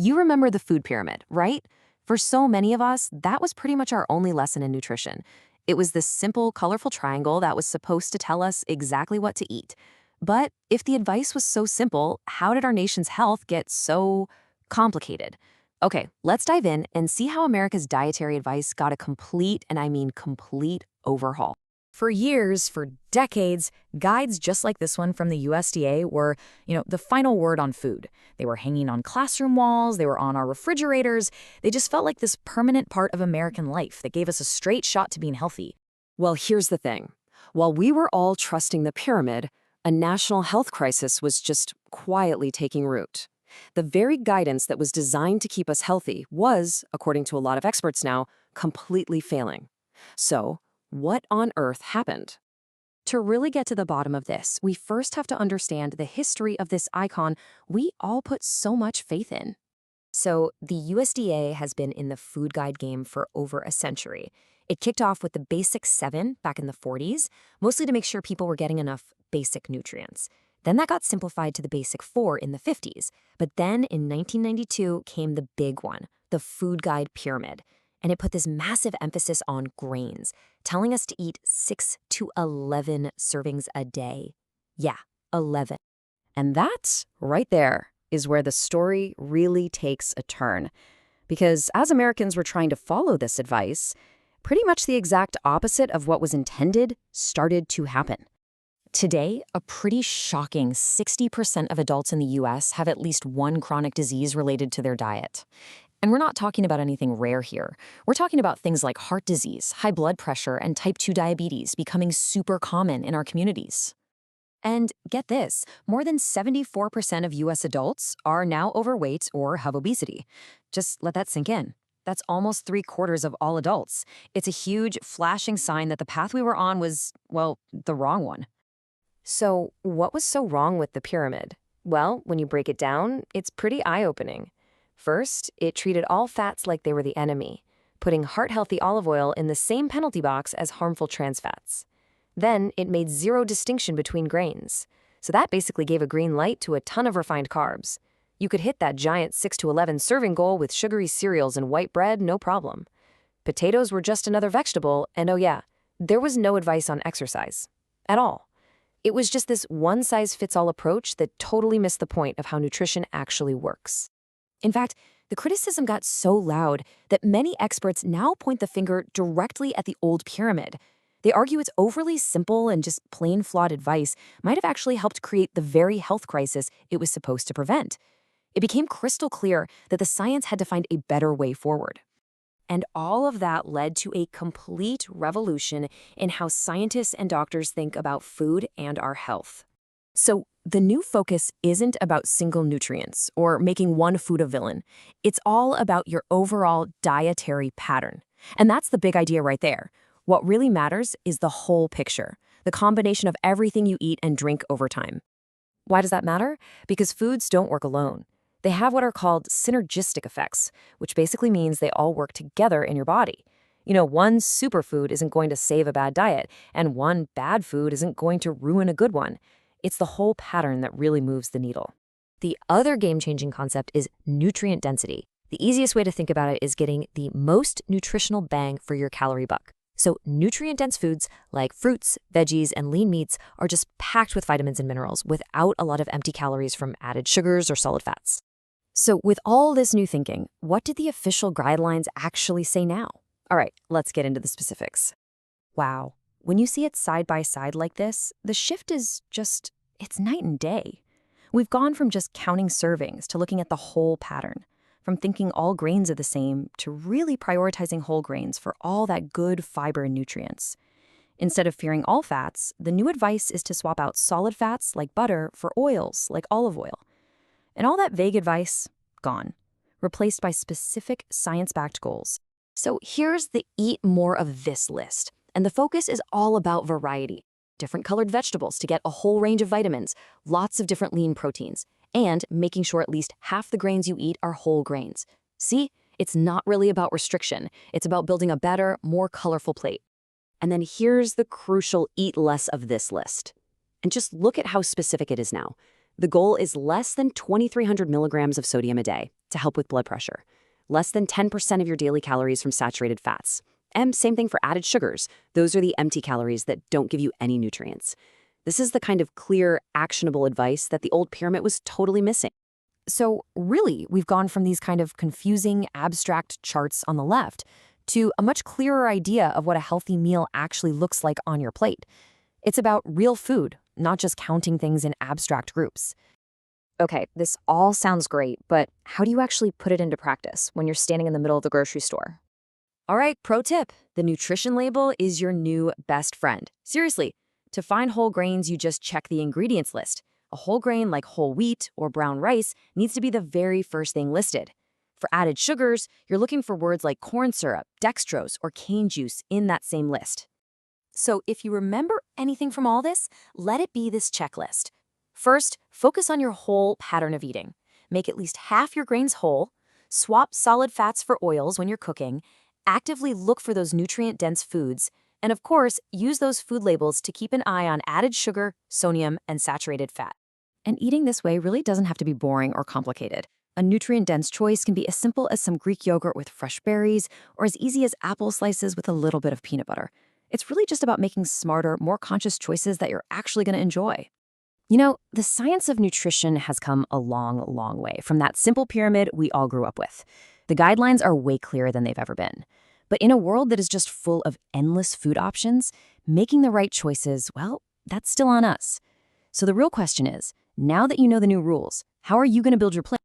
You remember the food pyramid, right? For so many of us, that was pretty much our only lesson in nutrition. It was this simple, colorful triangle that was supposed to tell us exactly what to eat. But if the advice was so simple, how did our nation's health get so complicated? Okay, let's dive in and see how America's dietary advice got a complete, and I mean complete, overhaul. For years, for decades, guides just like this one from the USDA were, the final word on food. They were hanging on classroom walls, they were on our refrigerators. They just felt like this permanent part of American life that gave us a straight shot to being healthy. Well, here's the thing. While we were all trusting the pyramid, a national health crisis was just quietly taking root. The very guidance that was designed to keep us healthy was, according to a lot of experts now, completely failing. So, what on earth happened? To really get to the bottom of this, we first have to understand the history of this icon we all put so much faith in. So, the USDA has been in the food guide game for over a century. It kicked off with the basic 7 back in the 40s, mostly to make sure people were getting enough basic nutrients. Then that got simplified to the basic 4 in the 50s. But then in 1992 came the big one, the Food Guide Pyramid. And it put this massive emphasis on grains, telling us to eat 6 to 11 servings a day. Yeah, 11. And that, right there, is where the story really takes a turn. Because as Americans were trying to follow this advice, pretty much the exact opposite of what was intended started to happen. Today, a pretty shocking 60% of adults in the US have at least one chronic disease related to their diet. And we're not talking about anything rare here. We're talking about things like heart disease, high blood pressure, and type 2 diabetes becoming super common in our communities. And get this, more than 74% of US adults are now overweight or have obesity. Just let that sink in. That's almost 3/4 of all adults. It's a huge, flashing sign that the path we were on was, well, the wrong one. So, what was so wrong with the pyramid? Well, when you break it down, it's pretty eye-opening. First, it treated all fats like they were the enemy, putting heart-healthy olive oil in the same penalty box as harmful trans fats. Then, it made zero distinction between grains. So that basically gave a green light to a ton of refined carbs. You could hit that giant 6 to 11 serving goal with sugary cereals and white bread, no problem. Potatoes were just another vegetable, and oh yeah, there was no advice on exercise. At all. It was just this one-size-fits-all approach that totally missed the point of how nutrition actually works. In fact, the criticism got so loud that many experts now point the finger directly at the old pyramid. They argue its overly simple and just plain flawed advice might have actually helped create the very health crisis it was supposed to prevent. It became crystal clear that the science had to find a better way forward. And all of that led to a complete revolution in how scientists and doctors think about food and our health. So the new focus isn't about single nutrients or making one food a villain. It's all about your overall dietary pattern. And that's the big idea right there. What really matters is the whole picture, the combination of everything you eat and drink over time. Why does that matter? Because foods don't work alone. They have what are called synergistic effects, which basically means they all work together in your body. One superfood isn't going to save a bad diet, and one bad food isn't going to ruin a good one. It's the whole pattern that really moves the needle. The other game-changing concept is nutrient density. The easiest way to think about it is getting the most nutritional bang for your calorie buck. So nutrient-dense foods like fruits, veggies, and lean meats are just packed with vitamins and minerals without a lot of empty calories from added sugars or solid fats. So with all this new thinking, what did the official guidelines actually say now? All right, let's get into the specifics. Wow, when you see it side by side like this, the shift is just, it's night and day. We've gone from just counting servings to looking at the whole pattern, from thinking all grains are the same to really prioritizing whole grains for all that good fiber and nutrients. Instead of fearing all fats, the new advice is to swap out solid fats like butter for oils like olive oil. And all that vague advice, gone, replaced by specific science-backed goals. So here's the eat more of this list. And the focus is all about variety. Different colored vegetables to get a whole range of vitamins, lots of different lean proteins, and making sure at least half the grains you eat are whole grains. See, it's not really about restriction. It's about building a better, more colorful plate. And then here's the crucial eat less of this list. And just look at how specific it is now. The goal is less than 2,300 milligrams of sodium a day to help with blood pressure, less than 10% of your daily calories from saturated fats. And same thing for added sugars. Those are the empty calories that don't give you any nutrients. This is the kind of clear, actionable advice that the old pyramid was totally missing. So really, we've gone from these kind of confusing, abstract charts on the left to a much clearer idea of what a healthy meal actually looks like on your plate. It's about real food, not just counting things in abstract groups. Okay, this all sounds great, but how do you actually put it into practice when you're standing in the middle of the grocery store? All right, pro tip. The nutrition label is your new best friend. Seriously, to find whole grains, you just check the ingredients list. A whole grain like whole wheat or brown rice needs to be the very first thing listed. For added sugars, you're looking for words like corn syrup, dextrose, or cane juice in that same list. So if you remember anything from all this, let it be this checklist. First, focus on your whole pattern of eating. Make at least half your grains whole, swap solid fats for oils when you're cooking, actively look for those nutrient-dense foods, and of course, use those food labels to keep an eye on added sugar, sodium, and saturated fat. And eating this way really doesn't have to be boring or complicated. A nutrient-dense choice can be as simple as some Greek yogurt with fresh berries, or as easy as apple slices with a little bit of peanut butter. It's really just about making smarter, more conscious choices that you're actually going to enjoy. You know, the science of nutrition has come a long, long way from that simple pyramid we all grew up with. The guidelines are way clearer than they've ever been. But in a world that is just full of endless food options, making the right choices, well, that's still on us. So the real question is, now that you know the new rules, how are you going to build your plan?